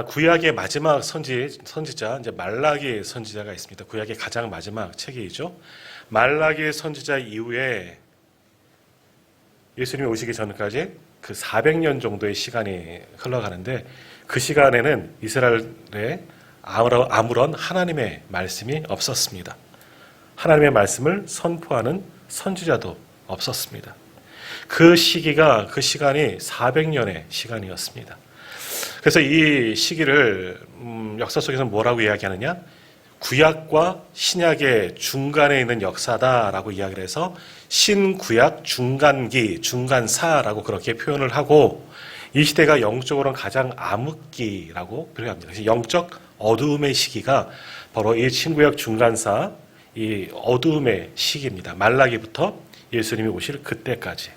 구약의 마지막 선지자 이제 말라기 선지자가 있습니다. 구약의 가장 마지막 책이죠. 말라기 선지자 이후에 예수님이 오시기 전까지 그 400년 정도의 시간이 흘러가는데 그 시간에는 이스라엘에 아무런 하나님의 말씀이 없었습니다. 하나님의 말씀을 선포하는 선지자도 없었습니다. 그 시간이 400년의 시간이었습니다. 그래서 이 시기를 역사 속에서 뭐라고 이야기하느냐? 구약과 신약의 중간에 있는 역사다라고 이야기를 해서 신구약 중간기, 중간사라고 그렇게 표현을 하고 이 시대가 영적으로는 가장 암흑기라고 표현합니다. 그래서 영적 어두움의 시기가 바로 이 신구약 중간사, 이 어두움의 시기입니다. 말라기부터 예수님이 오실 그때까지.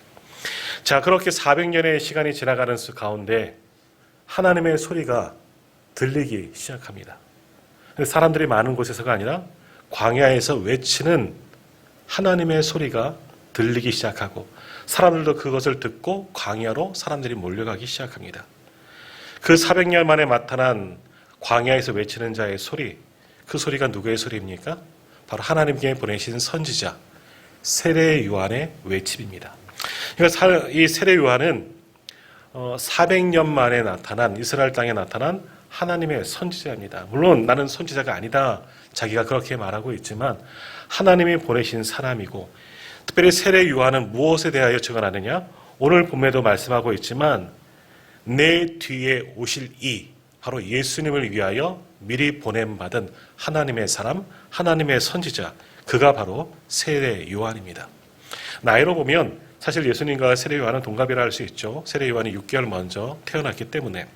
자, 그렇게 400년의 시간이 지나가는 가운데 하나님의 소리가 들리기 시작합니다. 사람들이 많은 곳에서가 아니라 광야에서 외치는 하나님의 소리가 들리기 시작하고 사람들도 그것을 듣고 광야로 사람들이 몰려가기 시작합니다. 그 400년 만에 나타난 광야에서 외치는 자의 소리, 그 소리가 누구의 소리입니까? 바로 하나님께 보내신 선지자 세례 요한의 외침입니다. 그러니까 이 세례 요한은 400년 만에 나타난 이스라엘 땅에 나타난 하나님의 선지자입니다. 물론 나는 선지자가 아니다. 자기가 그렇게 말하고 있지만 하나님이 보내신 사람이고 특별히 세례 요한은 무엇에 대하여 증언하느냐? 오늘 본문에도 말씀하고 있지만 내 뒤에 오실 이 바로 예수님을 위하여 미리 보냄받은 하나님의 사람, 하나님의 선지자 그가 바로 세례 요한입니다. 나이로 보면 사실 예수님과 세례 요한은 동갑이라 할 수 있죠. 세례 요한이 6개월 먼저 태어났기 때문에.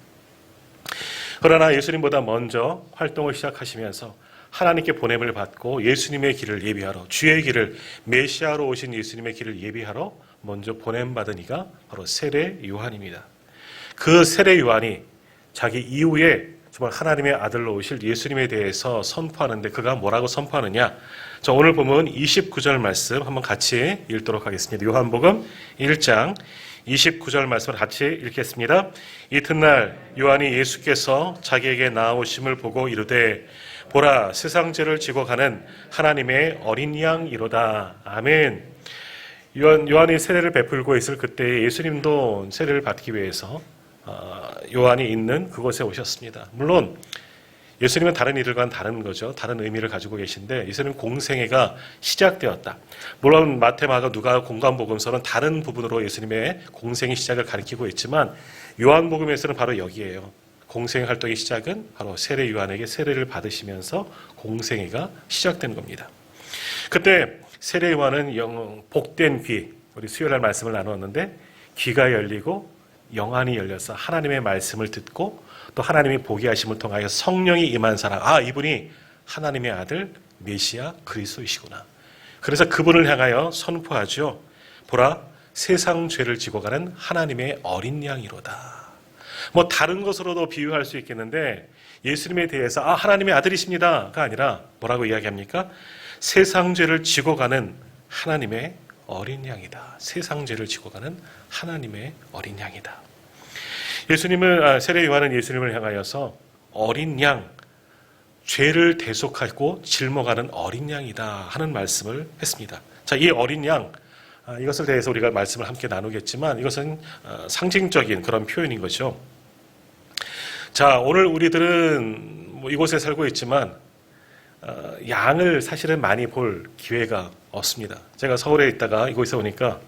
그러나 예수님보다 먼저 활동을 시작하시면서 하나님께 보냄을 받고 예수님의 길을 예비하러 주의 길을 메시아로 오신 예수님의 길을 예비하러 먼저 보냄받은 이가 바로 세례 요한입니다. 그 세례 요한이 자기 이후에 정말 하나님의 아들로 오실 예수님에 대해서 선포하는데 그가 뭐라고 선포하느냐? 자, 오늘 보면 29절 말씀 한번 같이 읽도록 하겠습니다. 요한복음 1장 29절 말씀을 같이 읽겠습니다. 이튿날 요한이 예수께서 자기에게 나아오심을 보고 이르되 보라 세상 죄를 지고 가는 하나님의 어린 양이로다. 아멘. 요한이 세례를 베풀고 있을 그때 예수님도 세례를 받기 위해서 요한이 있는 그곳에 오셨습니다. 물론 예수님은 다른 이들과는 다른 거죠. 다른 의미를 가지고 계신데 예수님 공생애가 시작되었다. 물론 마태, 마가, 누가, 공관복음서는 다른 부분으로 예수님의 공생의 시작을 가리키고 있지만 요한복음에서는 바로 여기에요. 공생의 활동의 시작은 바로 세례 요한에게 세례를 받으시면서 공생애가 시작된 겁니다. 그때 세례 요한은 복된 귀, 우리 수요일날 말씀을 나누었는데 귀가 열리고 영안이 열려서 하나님의 말씀을 듣고 또 하나님이 보게 하심을 통하여 성령이 임한 사람, 이분이 하나님의 아들 메시아 그리스도이시구나. 그래서 그분을 향하여 선포하죠. 보라 세상 죄를 지고 가는 하나님의 어린 양이로다. 뭐 다른 것으로도 비유할 수 있겠는데 예수님에 대해서 하나님의 아들이십니다가 아니라 뭐라고 이야기합니까? 세상 죄를 지고 가는 하나님의 어린 양이다. 세상 죄를 지고 가는 하나님의 어린 양이다. 세례 요한은 예수님을 향하여서 어린 양, 죄를 대속하고 짊어가는 어린 양이다 하는 말씀을 했습니다. 자, 이 어린 양, 이것에 대해서 우리가 말씀을 함께 나누겠지만 이것은 상징적인 그런 표현인 거죠. 자, 오늘 우리들은 이곳에 살고 있지만 양을 사실은 많이 볼 기회가 없습니다. 제가 서울에 있다가 이곳에 오니까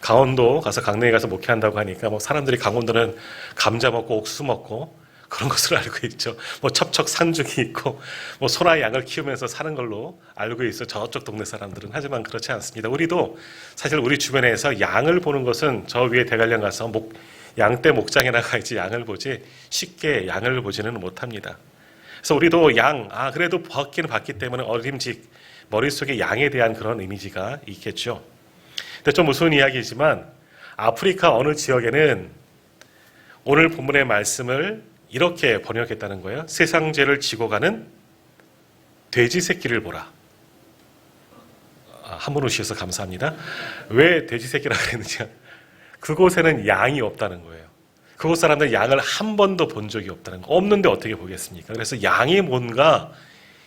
강원도 가서 강릉에 가서 목회한다고 하니까 사람들이 강원도는 감자 먹고 옥수수 먹고 그런 것을 알고 있죠. 첩첩 산중이 있고 소나 양을 키우면서 사는 걸로 알고 있어 저쪽 동네 사람들은. 하지만 그렇지 않습니다. 우리도 사실 우리 주변에서 양을 보는 것은 저 위에 대관령 가서 양떼 목장에 나가야지 양을 보지 쉽게 양을 보지는 못합니다. 그래서 우리도 그래도 봤기는 봤기 때문에 어림직 머릿속에 양에 대한 그런 이미지가 있겠죠. 근데 좀 무서운 이야기지만 아프리카 어느 지역에는 오늘 본문의 말씀을 이렇게 번역했다는 거예요. 세상 죄를 지고 가는 돼지 새끼를 보라. 한 분 오셔서 감사합니다. 왜 돼지 새끼라고 그랬느냐? 그곳에는 양이 없다는 거예요. 그곳 사람들은 양을 한 번도 본 적이 없다는 거. 없는데 어떻게 보겠습니까? 그래서 양이 뭔가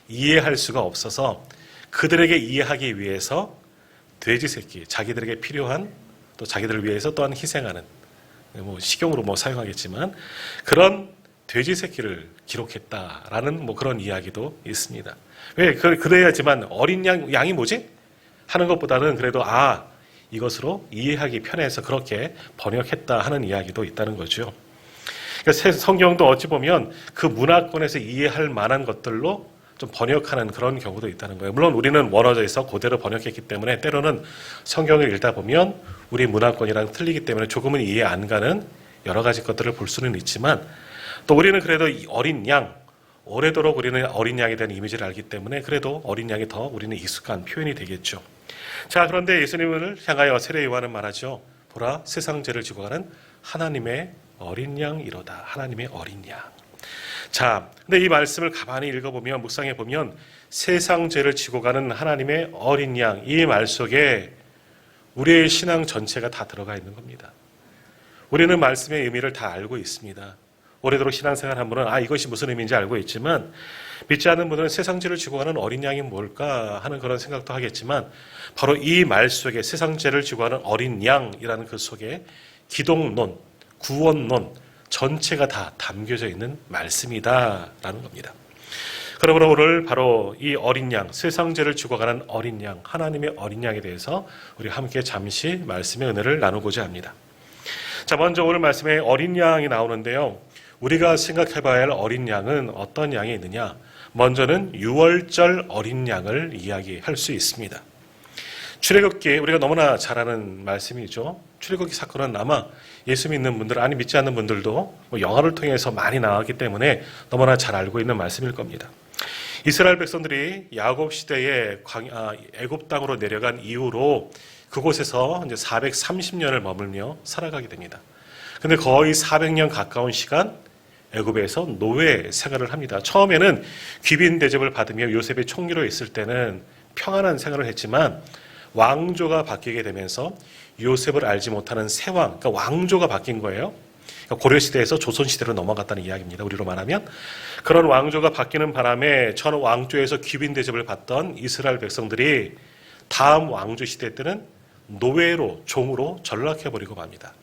이해할 수가 없어서 그들에게 이해하기 위해서 돼지 새끼, 자기들에게 필요한, 또 자기들을 위해서 또한 희생하는, 뭐 식용으로 뭐 사용하겠지만 그런 돼지 새끼를 기록했다라는 뭐 그런 이야기도 있습니다. 왜? 그래야지만 어린 양이 뭐지? 하는 것보다는 그래도 이것으로 이해하기 편해서 그렇게 번역했다 하는 이야기도 있다는 거죠. 그러니까 성경도 어찌 보면 그 문화권에서 이해할 만한 것들로 좀 번역하는 그런 경우도 있다는 거예요. 물론 우리는 원어에서 그대로 번역했기 때문에 때로는 성경을 읽다 보면 우리 문화권이랑 틀리기 때문에 조금은 이해 안 가는 여러 가지 것들을 볼 수는 있지만 또 우리는 그래도 이 어린 양, 오래도록 우리는 어린 양에 대한 이미지를 알기 때문에 그래도 어린 양이 더 우리는 익숙한 표현이 되겠죠. 자, 그런데 예수님을 향하여 세례 요한은 말하죠. 보라, 세상 죄를 지고 가는 하나님의 어린 양이로다. 하나님의 어린 양. 자, 근데 이 말씀을 가만히 읽어보면, 묵상해보면 세상 죄를 지고 가는 하나님의 어린 양, 이 말 속에 우리의 신앙 전체가 다 들어가 있는 겁니다. 우리는 말씀의 의미를 다 알고 있습니다. 오래도록 신앙생활 한 분은 이것이 무슨 의미인지 알고 있지만 믿지 않는 분은 세상 죄를 지고 가는 어린 양이 뭘까 하는 그런 생각도 하겠지만 바로 이 말 속에 세상 죄를 지고 가는 어린 양이라는 그 속에 기독론, 구원론 전체가 다 담겨져 있는 말씀이다라는 겁니다. 그러므로 오늘 바로 이 어린 양, 세상 죄를 지고 가는 어린 양, 하나님의 어린 양에 대해서 우리 함께 잠시 말씀의 은혜를 나누고자 합니다. 자, 먼저 오늘 말씀에 어린 양이 나오는데요. 우리가 생각해 봐야 할 어린 양은 어떤 양이 있느냐? 먼저는 유월절 어린 양을 이야기할 수 있습니다. 출애굽기, 우리가 너무나 잘 아는 말씀이죠. 출애굽기 사건은 아마 예수 믿는 분들, 아니 믿지 않는 분들도 영화를 통해서 많이 나왔기 때문에 너무나 잘 알고 있는 말씀일 겁니다. 이스라엘 백성들이 야곱 시대에 애굽 땅으로 내려간 이후로 그곳에서 이제 430년을 머물며 살아가게 됩니다. 근데 거의 400년 가까운 시간 애굽에서 노예 생활을 합니다. 처음에는 귀빈 대접을 받으며 요셉의 총리로 있을 때는 평안한 생활을 했지만 왕조가 바뀌게 되면서 요셉을 알지 못하는 세왕, 그러니까 왕조가 바뀐 거예요. 그러니까 고려시대에서 조선시대로 넘어갔다는 이야기입니다. 우리로 말하면. 그런 왕조가 바뀌는 바람에 전 왕조에서 귀빈 대접을 받던 이스라엘 백성들이 다음 왕조 시대 때는 노예로, 종으로 전락해버리고 맙니다.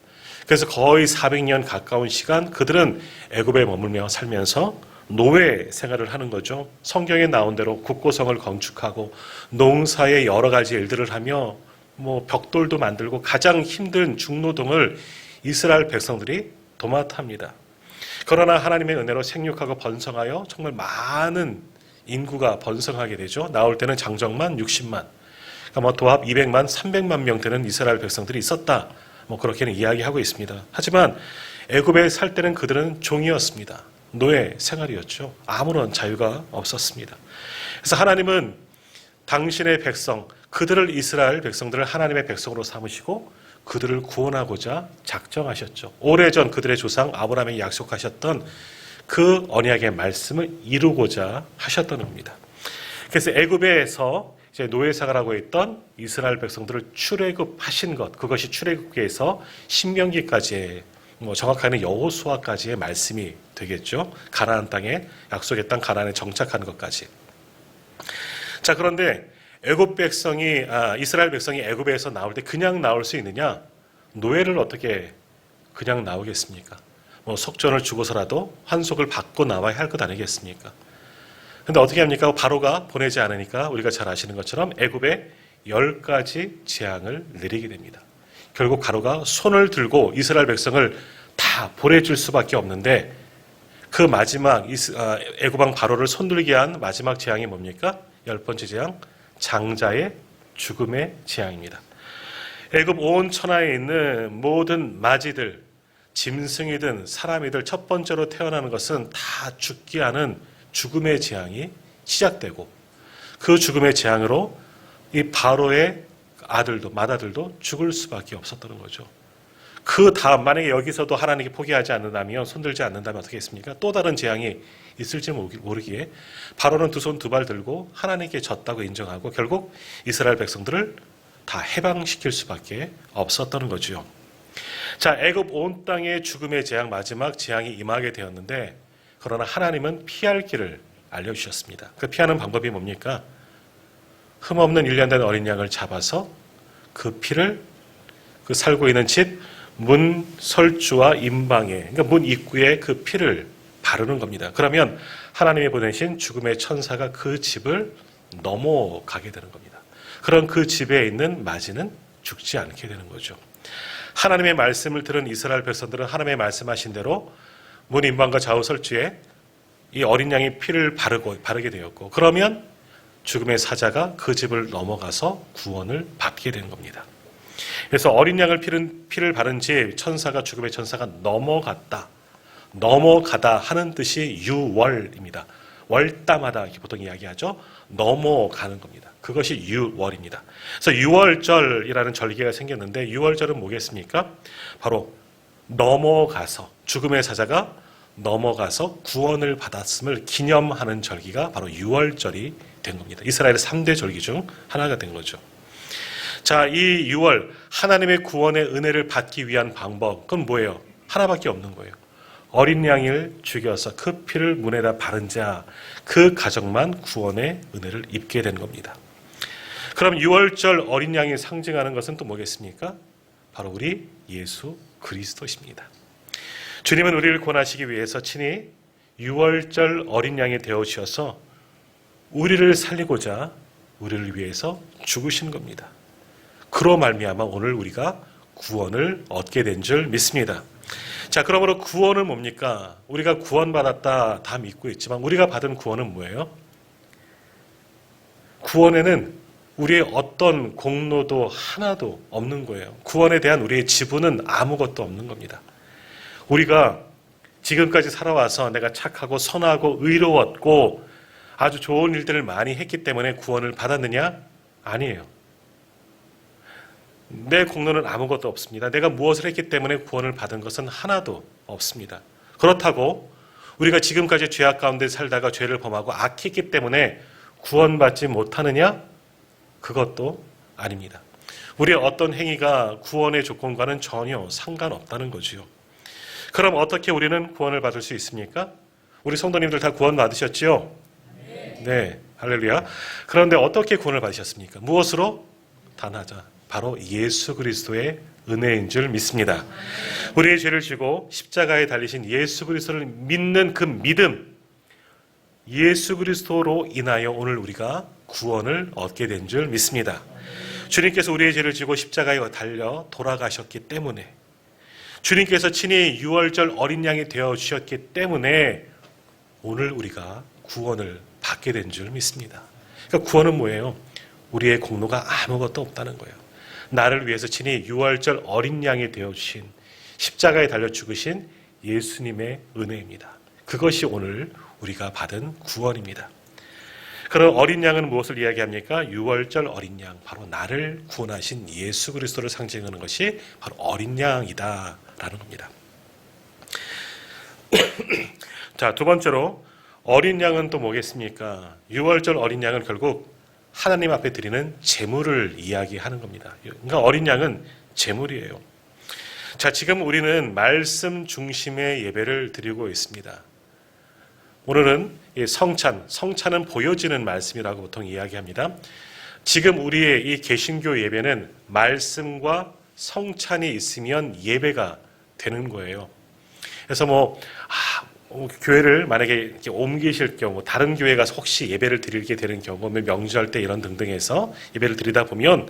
그래서 거의 400년 가까운 시간 그들은 애굽에 머물며 살면서 노예 생활을 하는 거죠. 성경에 나온 대로 국고성을 건축하고 농사의 여러 가지 일들을 하며 벽돌도 만들고 가장 힘든 중노동을 이스라엘 백성들이 도맡아 합니다. 그러나 하나님의 은혜로 생육하고 번성하여 정말 많은 인구가 번성하게 되죠. 나올 때는 장정만 60만, 그러니까 도합 200만, 300만 명 되는 이스라엘 백성들이 있었다. 그렇게는 이야기하고 있습니다. 하지만 애굽에 살 때는 그들은 종이었습니다. 노예 생활이었죠. 아무런 자유가 없었습니다. 그래서 하나님은 당신의 백성, 그들을 이스라엘 백성들을 하나님의 백성으로 삼으시고 그들을 구원하고자 작정하셨죠. 오래전 그들의 조상 아브라함이 약속하셨던 그 언약의 말씀을 이루고자 하셨던 겁니다. 그래서 애굽에서 이제 노예 생활하고 있던 이스라엘 백성들을 출애굽하신 것, 그것이 출애굽기에서 신명기까지의 정확하게는 여호수아까지의 말씀이 되겠죠. 가나안 땅에, 약속의 땅 가나안에 정착하는 것까지. 자, 그런데 이스라엘 백성이 애굽에서 나올 때 그냥 나올 수 있느냐? 노예를 어떻게 그냥 나오겠습니까? 속전을 주고서라도 환속을 받고 나와야 할 것 아니겠습니까? 근데 어떻게 합니까? 바로가 보내지 않으니까 우리가 잘 아시는 것처럼 애굽에 10가지 재앙을 내리게 됩니다. 결국 바로가 손을 들고 이스라엘 백성을 다 보내줄 수밖에 없는데 그 마지막 애굽 왕 바로를 손들게 한 마지막 재앙이 뭡니까? 10번째 재앙, 장자의 죽음의 재앙입니다. 애굽 온 천하에 있는 모든 마지들, 짐승이든 사람이든 첫 번째로 태어나는 것은 다 죽게 하는 죽음의 재앙이 시작되고 그 죽음의 재앙으로 이 바로의 맏아들도 죽을 수밖에 없었다는 거죠. 그 다음 만약에 여기서도 하나님께 포기하지 않는다면, 손들지 않는다면 어떻게 했습니까? 또 다른 재앙이 있을지 모르기에 바로는 두 손 두 발 들고 하나님께 졌다고 인정하고 결국 이스라엘 백성들을 다 해방시킬 수밖에 없었다는 거죠. 자, 애굽 온 땅에 죽음의 재앙, 마지막 재앙이 임하게 되었는데, 그러나 하나님은 피할 길을 알려주셨습니다. 그 피하는 방법이 뭡니까? 흠없는 1년 된 어린 양을 잡아서 그 피를 그 살고 있는 집 문 설주와 임방에, 그러니까 문 입구에 그 피를 바르는 겁니다. 그러면 하나님이 보내신 죽음의 천사가 그 집을 넘어가게 되는 겁니다. 그럼 그 집에 있는 맞이는 죽지 않게 되는 거죠. 하나님의 말씀을 들은 이스라엘 백성들은 하나님의 말씀하신 대로 문 임방과 좌우 설주에 이 어린 양의 피를 바르게 되었고, 그러면 죽음의 사자가 그 집을 넘어가서 구원을 받게 되는 겁니다. 그래서 어린 양을 피를 바른 집 천사가, 죽음의 천사가 넘어가다 하는 뜻이 유월입니다. 월따마다 이렇게 보통 이야기하죠. 넘어가는 겁니다. 그것이 유월입니다. 그래서 유월절이라는 절기가 생겼는데, 유월절은 뭐겠습니까? 바로 넘어가서, 죽음의 사자가 넘어가서 구원을 받았음을 기념하는 절기가 바로 유월절이 된 겁니다. 이스라엘의 3대 절기 중 하나가 된 거죠. 자, 이 유월, 하나님의 구원의 은혜를 받기 위한 방법, 그건 뭐예요? 하나밖에 없는 거예요. 어린 양을 죽여서 그 피를 문에다 바른 자, 그 가정만 구원의 은혜를 입게 된 겁니다. 그럼 유월절 어린 양이 상징하는 것은 또 뭐겠습니까? 바로 우리 예수 그리스도십니다. 주님은 우리를 구원하시기 위해서 친히 유월절 어린 양이 되어주셔서 우리를 살리고자 우리를 위해서 죽으신 겁니다. 그로 말미암아 오늘 우리가 구원을 얻게 된 줄 믿습니다. 자, 그러므로 구원은 뭡니까? 우리가 구원받았다 다 믿고 있지만 우리가 받은 구원은 뭐예요? 구원에는 우리의 어떤 공로도 하나도 없는 거예요. 구원에 대한 우리의 지분은 아무것도 없는 겁니다. 우리가 지금까지 살아와서 내가 착하고 선하고 의로웠고 아주 좋은 일들을 많이 했기 때문에 구원을 받았느냐? 아니에요. 내 공로는 아무것도 없습니다. 내가 무엇을 했기 때문에 구원을 받은 것은 하나도 없습니다. 그렇다고 우리가 지금까지 죄악 가운데 살다가 죄를 범하고 악했기 때문에 구원받지 못하느냐? 그것도 아닙니다. 우리의 어떤 행위가 구원의 조건과는 전혀 상관없다는 거지요. 그럼 어떻게 우리는 구원을 받을 수 있습니까? 우리 성도님들 다 구원 받으셨지요? 네, 할렐루야. 그런데 어떻게 구원을 받으셨습니까? 무엇으로? 단 하나, 바로 예수 그리스도의 은혜인 줄 믿습니다. 우리의 죄를 지고 십자가에 달리신 예수 그리스도를 믿는 그 믿음, 예수 그리스도로 인하여 오늘 우리가 구원을 얻게 된 줄 믿습니다. 주님께서 우리의 죄를 지고 십자가에 달려 돌아가셨기 때문에, 주님께서 친히 유월절 어린 양이 되어주셨기 때문에 오늘 우리가 구원을 받게 된 줄 믿습니다. 그러니까 구원은 뭐예요? 우리의 공로가 아무것도 없다는 거예요. 나를 위해서 친히 유월절 어린 양이 되어주신, 십자가에 달려 죽으신 예수님의 은혜입니다. 그것이 오늘 우리가 받은 구원입니다. 그럼 어린 양은 무엇을 이야기합니까? 유월절 어린 양, 바로 나를 구원하신 예수 그리스도를 상징하는 것이 바로 어린 양이다라는 겁니다. 자, 두 번째로 어린 양은 또 뭐겠습니까? 유월절 어린 양은 결국 하나님 앞에 드리는 제물을 이야기하는 겁니다. 그러니까 어린 양은 제물이에요. 자, 지금 우리는 말씀 중심의 예배를 드리고 있습니다. 오늘은 성찬은 보여지는 말씀이라고 보통 이야기합니다. 지금 우리의 이 개신교 예배는 말씀과 성찬이 있으면 예배가 되는 거예요. 그래서 교회를 만약에 이렇게 옮기실 경우, 다른 교회 가서 혹시 예배를 드리게 되는 경우, 명절 때 이런 등등해서 예배를 드리다 보면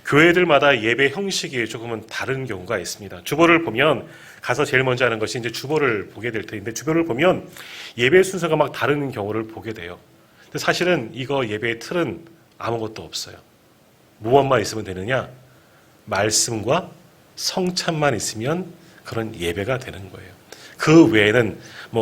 교회들마다 예배 형식이 조금은 다른 경우가 있습니다. 주보를 보면 가서 제일 먼저 하는 것이 이제 주보를 보게 될 텐데, 주보를 보면 예배 순서가 막 다른 경우를 보게 돼요. 근데 사실은 이거 예배의 틀은 아무것도 없어요. 무엇만 있으면 되느냐? 말씀과 성찬만 있으면 그런 예배가 되는 거예요. 그 외에는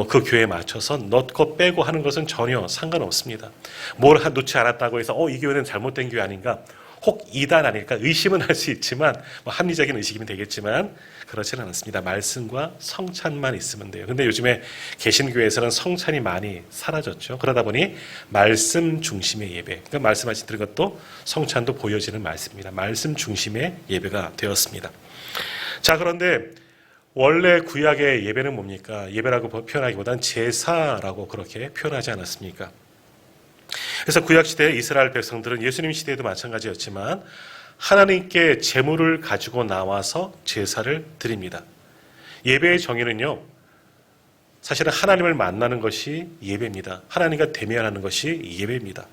그 교회에 맞춰서 넣고 빼고 하는 것은 전혀 상관없습니다. 뭘 놓지 않았다고 해서 이 교회는 잘못된 교회 아닌가, 혹 이단 아닐까 의심은 할 수 있지만, 합리적인 의식이면 되겠지만 그렇지는 않습니다. 말씀과 성찬만 있으면 돼요. 근데 요즘에 개신교회에서는 성찬이 많이 사라졌죠. 그러다 보니 말씀 중심의 예배, 그러니까 말씀하신 것도 성찬도 보여지는 말씀입니다. 말씀 중심의 예배가 되었습니다. 자, 그런데 원래 구약의 예배는 뭡니까? 예배라고 표현하기보다는 제사라고 그렇게 표현하지 않았습니까? 그래서 구약시대 이스라엘 백성들은 예수님 시대에도 마찬가지였지만 하나님께 제물을 가지고 나와서 제사를 드립니다. 예배의 정의는요, 사실은 하나님을 만나는 것이 예배입니다. 하나님과 대면하는 것이 예배입니다.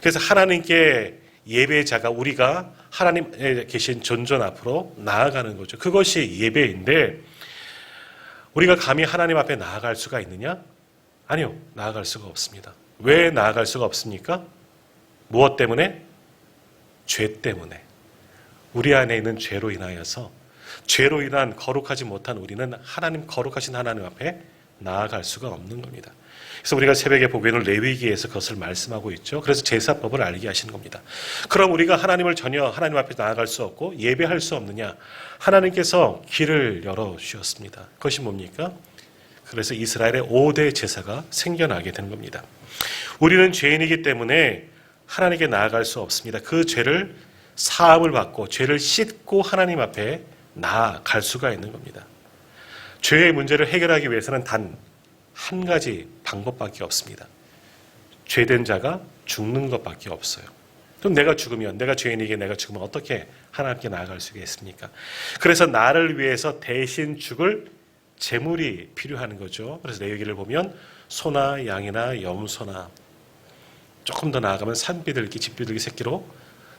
그래서 하나님께 예배자가 우리가 하나님에 계신 존전 앞으로 나아가는 거죠. 그것이 예배인데 우리가 감히 하나님 앞에 나아갈 수가 있느냐? 아니요. 나아갈 수가 없습니다. 왜 나아갈 수가 없습니까? 무엇 때문에? 죄 때문에. 우리 안에 있는 죄로 인하여서 죄로 인한 거룩하지 못한 우리는 거룩하신 하나님 앞에 나아갈 수가 없는 겁니다. 그래서 우리가 새벽에 보기에는 레위기에서 그것을 말씀하고 있죠. 그래서 제사법을 알게 하시는 겁니다. 그럼 우리가 하나님을 전혀 하나님 앞에 나아갈 수 없고 예배할 수 없느냐? 하나님께서 길을 열어주셨습니다. 그것이 뭡니까? 그래서 이스라엘의 5대 제사가 생겨나게 된 겁니다. 우리는 죄인이기 때문에 하나님께 나아갈 수 없습니다. 그 죄를 사함을 받고 죄를 씻고 하나님 앞에 나아갈 수가 있는 겁니다. 죄의 문제를 해결하기 위해서는 단 한 가지 방법밖에 없습니다. 죄된 자가 죽는 것밖에 없어요. 그럼 내가 죄인에게 내가 죽으면 어떻게 하나님께 나아갈 수가 있습니까? 그래서 나를 위해서 대신 죽을 제물이 필요한 거죠. 그래서 레위기를 보면 소나 양이나 염소나 조금 더 나아가면 산비둘기, 집비둘기 새끼로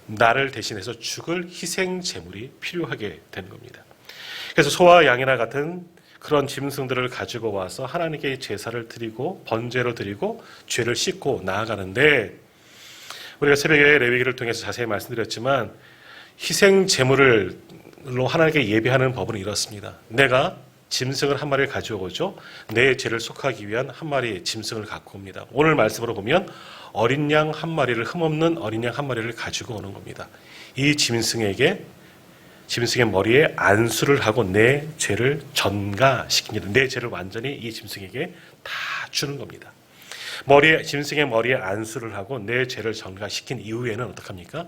나를 대신해서 죽을 희생 제물이 필요하게 된 겁니다. 그래서 소와 양이나 같은 그런 짐승들을 가지고 와서 하나님께 제사를 드리고 번제로 드리고 죄를 씻고 나아가는데 우리가 새벽에 레위기를 통해서 자세히 말씀드렸지만 희생 제물로 하나님께 예배하는 법은 이렇습니다. 내가 짐승을 한 마리를 가져오죠. 내 죄를 속하기 위한 한 마리 짐승을 갖고 옵니다. 오늘 말씀으로 보면 어린 양 한 마리를 흠없는 어린 양 한 마리를 가지고 오는 겁니다. 이 짐승의 머리에 안수를 하고 내 죄를 전가시킵니다. 내 죄를 완전히 이 짐승에게 다 주는 겁니다. 짐승의 머리에 안수를 하고 내 죄를 전가시킨 이후에는 어떡합니까?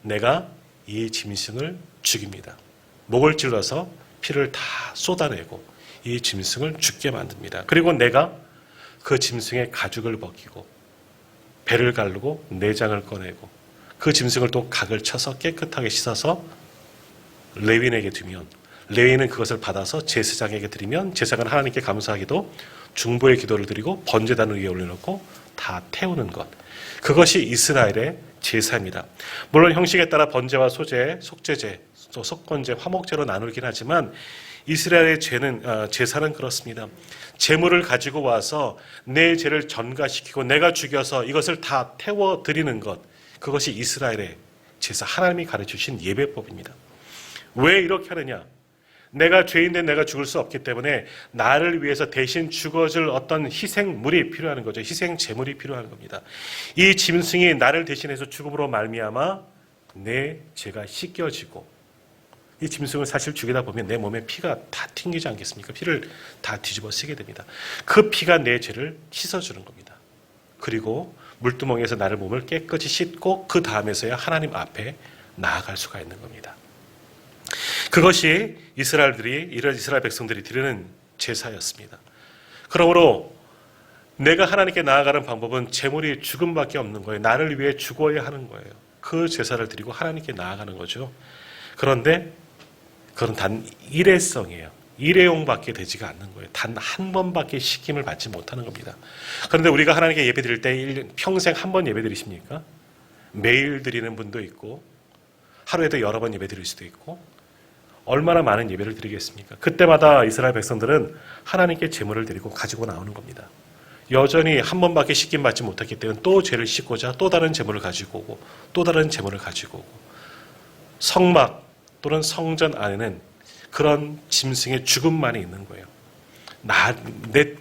내가 이 짐승을 죽입니다. 목을 찔러서 피를 다 쏟아내고 이 짐승을 죽게 만듭니다. 그리고 내가 그 짐승의 가죽을 벗기고 배를 가르고 내장을 꺼내고 그 짐승을 또 각을 쳐서 깨끗하게 씻어서 레위인에게 두면 레위인은 그것을 받아서 제사장에게 드리면 제사장은 하나님께 감사하기도 중보의 기도를 드리고 번제단 위에 올려놓고 다 태우는 것. 그것이 이스라엘의 제사입니다. 물론 형식에 따라 번제와 소제, 속제제, 또 속건제, 화목제로 나누긴 하지만 이스라엘의 제사는 그렇습니다. 제물을 가지고 와서 내 죄를 전가시키고 내가 죽여서 이것을 다 태워드리는 것. 그것이 이스라엘의 제사, 하나님이 가르치신 예배법입니다. 왜 이렇게 하느냐? 내가 죄인된 내가 죽을 수 없기 때문에 나를 위해서 대신 죽어줄 어떤 희생물이 필요한 거죠. 희생 제물이 필요한 겁니다. 이 짐승이 나를 대신해서 죽음으로 말미암아 내 죄가 씻겨지고 이 짐승을 사실 죽이다 보면 내 몸에 피가 다 튕기지 않겠습니까? 피를 다 뒤집어 쓰게 됩니다. 그 피가 내 죄를 씻어주는 겁니다. 그리고 물두멍에서 나를 몸을 깨끗이 씻고 그 다음에서야 하나님 앞에 나아갈 수가 있는 겁니다. 그것이 이스라엘 백성들이 드리는 제사였습니다. 그러므로 내가 하나님께 나아가는 방법은 제물이 죽음밖에 없는 거예요. 나를 위해 죽어야 하는 거예요. 그 제사를 드리고 하나님께 나아가는 거죠. 그런데 그건 단 일회성이에요. 일회용밖에 되지가 않는 거예요. 단 한 번밖에 시킴을 받지 못하는 겁니다. 그런데 우리가 하나님께 예배 드릴 때 평생 한 번 예배 드리십니까? 매일 드리는 분도 있고 하루에도 여러 번 예배 드릴 수도 있고 얼마나 많은 예배를 드리겠습니까? 그때마다 이스라엘 백성들은 하나님께 제물을 드리고 가지고 나오는 겁니다. 여전히 한 번밖에 씻김 받지 못했기 때문에 또 죄를 씻고자 또 다른 제물을 가지고 오고 또 다른 제물을 가지고 오고 성막 또는 성전 안에는 그런 짐승의 죽음만이 있는 거예요.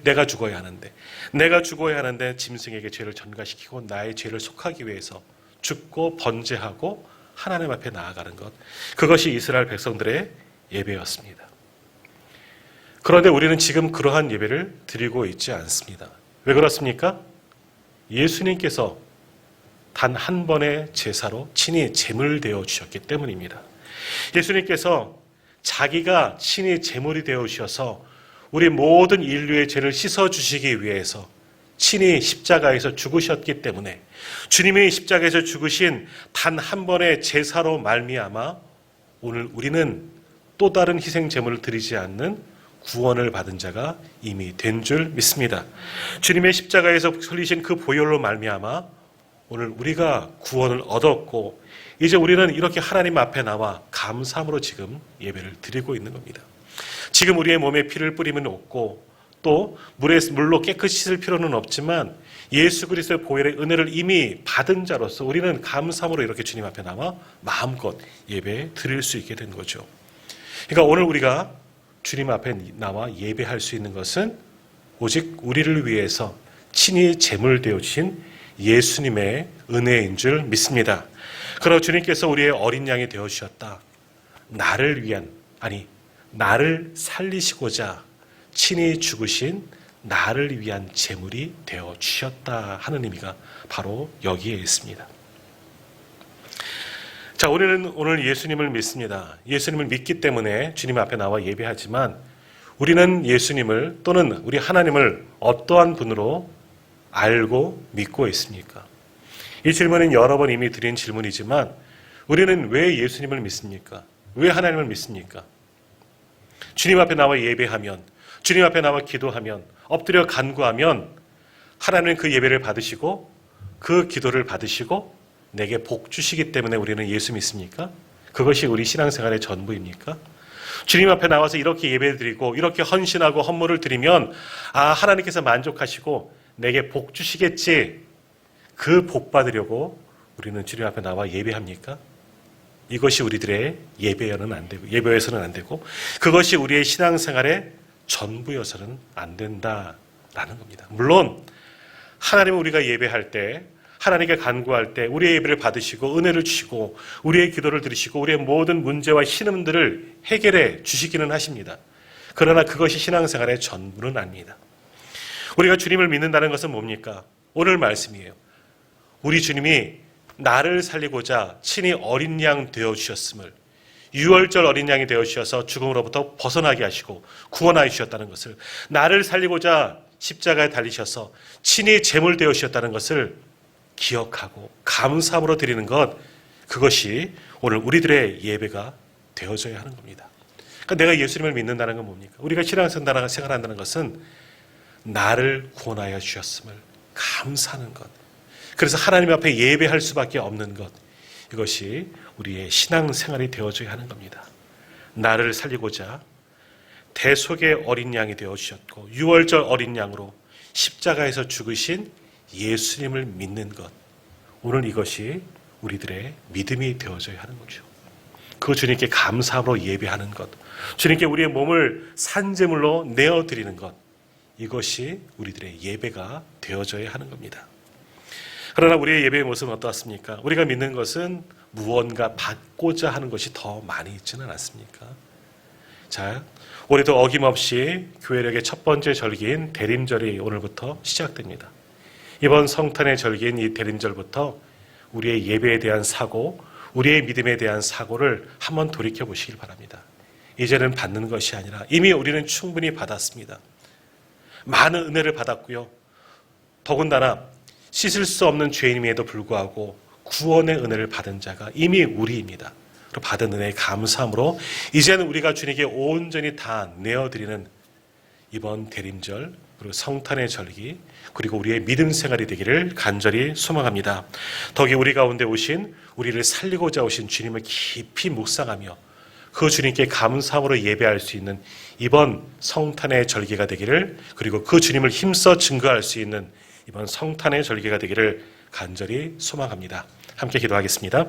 내가 죽어야 하는데 짐승에게 죄를 전가시키고 나의 죄를 속하기 위해서 죽고 번제하고 하나님 앞에 나아가는 것. 그것이 이스라엘 백성들의 예배였습니다. 그런데 우리는 지금 그러한 예배를 드리고 있지 않습니다. 왜 그렇습니까? 예수님께서 단 한 번의 제사로 친히 제물되어 주셨기 때문입니다. 예수님께서 자기가 친히 제물이 되어 주셔서 우리 모든 인류의 죄를 씻어주시기 위해서 친히 십자가에서 죽으셨기 때문에 주님이 십자가에서 죽으신 단 한 번의 제사로 말미암아 오늘 우리는 또 다른 희생 제물을 드리지 않는 구원을 받은 자가 이미 된 줄 믿습니다. 주님의 십자가에서 흘리신 그 보혈로 말미암아 오늘 우리가 구원을 얻었고 이제 우리는 이렇게 하나님 앞에 나와 감사함으로 지금 예배를 드리고 있는 겁니다. 지금 우리의 몸에 피를 뿌리면 없고 또 물로 깨끗이 씻을 필요는 없지만 예수 그리스도의 보혈의 은혜를 이미 받은 자로서 우리는 감사함으로 이렇게 주님 앞에 나와 마음껏 예배 드릴 수 있게 된 거죠. 그러니까 오늘 우리가 주님 앞에 나와 예배할 수 있는 것은 오직 우리를 위해서 친히 제물 되어 주신 예수님의 은혜인 줄 믿습니다. 그러나 주님께서 우리의 어린 양이 되어 주셨다. 나를 살리시고자 친히 죽으신 나를 위한 제물이 되어 주셨다 하는 의미가 바로 여기에 있습니다. 자, 우리는 오늘 예수님을 믿습니다. 예수님을 믿기 때문에 주님 앞에 나와 예배하지만 우리는 예수님을 또는 우리 하나님을 어떠한 분으로 알고 믿고 있습니까? 이 질문은 여러 번 이미 드린 질문이지만 우리는 왜 예수님을 믿습니까? 왜 하나님을 믿습니까? 주님 앞에 나와 예배하면, 주님 앞에 나와 기도하면, 엎드려 간구하면 하나님은 그 예배를 받으시고 그 기도를 받으시고 내게 복 주시기 때문에 우리는 예수 믿습니까? 그것이 우리 신앙생활의 전부입니까? 주님 앞에 나와서 이렇게 예배드리고 이렇게 헌신하고 헌물을 드리면 하나님께서 만족하시고 내게 복 주시겠지, 그 복 받으려고 우리는 주님 앞에 나와 예배합니까? 이것이 우리들의 예배여서는 안 되고 그것이 우리의 신앙생활의 전부여서는 안 된다라는 겁니다. 물론 하나님은 우리가 예배할 때, 하나님께 간구할 때 우리의 예배를 받으시고 은혜를 주시고 우리의 기도를 들으시고 우리의 모든 문제와 신음들을 해결해 주시기는 하십니다. 그러나 그것이 신앙생활의 전부는 아닙니다. 우리가 주님을 믿는다는 것은 뭡니까? 오늘 말씀이에요. 우리 주님이 나를 살리고자 친히 어린 양 되어주셨음을, 유월절 어린 양이 되어주셔서 죽음으로부터 벗어나게 하시고 구원하여 주셨다는 것을, 나를 살리고자 십자가에 달리셔서 친히 제물 되어주셨다는 것을 기억하고 감사함으로 드리는 것, 그것이 오늘 우리들의 예배가 되어져야 하는 겁니다. 그러니까 내가 예수님을 믿는다는 건 뭡니까? 우리가 신앙생활한다는 것은 나를 구원하여 주셨음을 감사하는 것, 그래서 하나님 앞에 예배할 수밖에 없는 것, 이것이 우리의 신앙생활이 되어져야 하는 겁니다. 나를 살리고자 대속의 어린 양이 되어주셨고 유월절 어린 양으로 십자가에서 죽으신 예수님을 믿는 것, 오늘 이것이 우리들의 믿음이 되어져야 하는 거죠. 그 주님께 감사함으로 예배하는 것, 주님께 우리의 몸을 산제물로 내어드리는 것, 이것이 우리들의 예배가 되어져야 하는 겁니다. 그러나 우리의 예배의 모습은 어떻습니까? 우리가 믿는 것은 무언가 받고자 하는 것이 더 많이 있지는 않습니까? 자, 우리도 어김없이 교회력의 첫 번째 절기인 대림절이 오늘부터 시작됩니다. 이번 성탄의 절기인 이 대림절부터 우리의 예배에 대한 사고, 우리의 믿음에 대한 사고를 한번 돌이켜 보시길 바랍니다. 이제는 받는 것이 아니라 이미 우리는 충분히 받았습니다. 많은 은혜를 받았고요. 더군다나 씻을 수 없는 죄인임에도 불구하고 구원의 은혜를 받은 자가 이미 우리입니다. 받은 은혜에 감사함으로 이제는 우리가 주님께 온전히 다 내어드리는 이번 대림절, 그리고 성탄의 절기, 그리고 우리의 믿음 생활이 되기를 간절히 소망합니다. 덕이 우리 가운데 오신, 우리를 살리고자 오신 주님을 깊이 묵상하며 그 주님께 감사함으로 예배할 수 있는 이번 성탄의 절기가 되기를, 그리고 그 주님을 힘써 증거할 수 있는 이번 성탄의 절기가 되기를 간절히 소망합니다. 함께 기도하겠습니다.